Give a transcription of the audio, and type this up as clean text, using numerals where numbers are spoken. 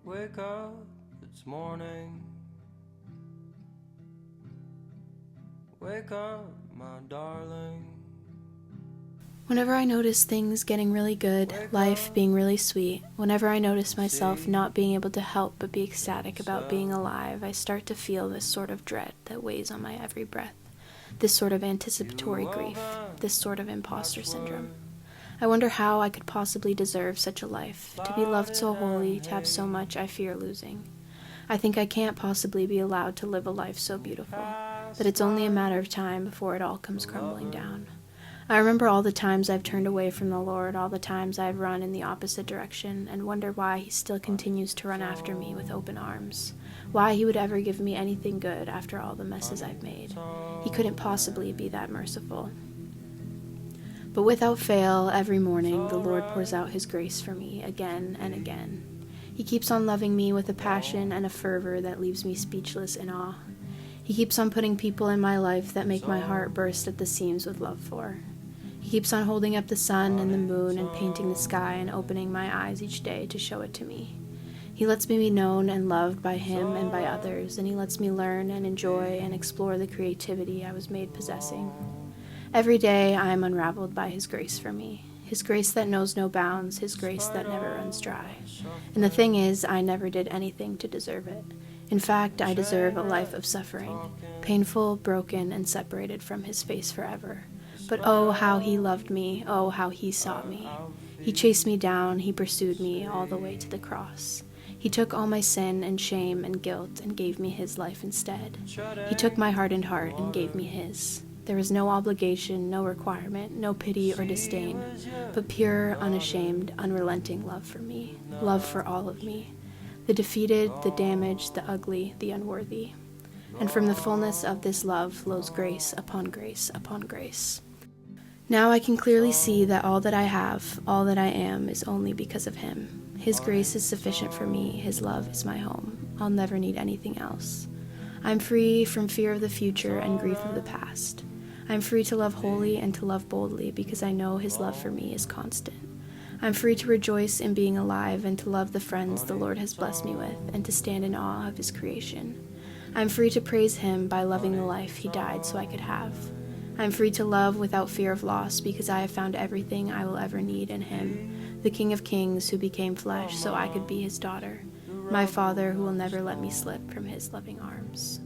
Wake up, it's morning. Wake up, my darling. Whenever I notice things getting really good, life being really sweet, whenever I notice myself not being able to help but be ecstatic about being alive, I start to feel this sort of dread that weighs on my every breath, this sort of anticipatory grief, this sort of imposter syndrome. I wonder how I could possibly deserve such a life, to be loved so wholly, to have so much I fear losing. I think I can't possibly be allowed to live a life so beautiful, that it's only a matter of time before it all comes crumbling down. I remember all the times I've turned away from the Lord, all the times I've run in the opposite direction, and wonder why He still continues to run after me with open arms. Why He would ever give me anything good after all the messes I've made. He couldn't possibly be that merciful. But without fail, every morning, the Lord pours out His grace for me again and again. He keeps on loving me with a passion and a fervor that leaves me speechless in awe. He keeps on putting people in my life that make my heart burst at the seams with love for. He keeps on holding up the sun and the moon and painting the sky and opening my eyes each day to show it to me. He lets me be known and loved by Him and by others, and He lets me learn and enjoy and explore the creativity I was made possessing. Every day I am unraveled by His grace for me, His grace that knows no bounds, His grace that never runs dry. And the thing is, I never did anything to deserve it. In fact, I deserve a life of suffering, painful, broken, and separated from His face forever. But oh, how He loved me, oh, how He sought me. He chased me down, He pursued me all the way to the cross. He took all my sin and shame and guilt and gave me His life instead. He took my hardened heart and gave me His. There was no obligation, no requirement, no pity or disdain, but pure, unashamed, unrelenting love for me, love for all of me, the defeated, the damaged, the ugly, the unworthy. And from the fullness of this love flows grace upon grace upon grace. Now I can clearly see that all that I have, all that I am, is only because of Him. His grace is sufficient for me, His love is my home. I'll never need anything else. I'm free from fear of the future and grief of the past. I'm free to love wholly and to love boldly because I know His love for me is constant. I'm free to rejoice in being alive and to love the friends the Lord has blessed me with and to stand in awe of His creation. I'm free to praise Him by loving the life He died so I could have. I'm free to love without fear of loss because I have found everything I will ever need in Him, the King of Kings who became flesh so I could be His daughter, my Father who will never let me slip from His loving arms.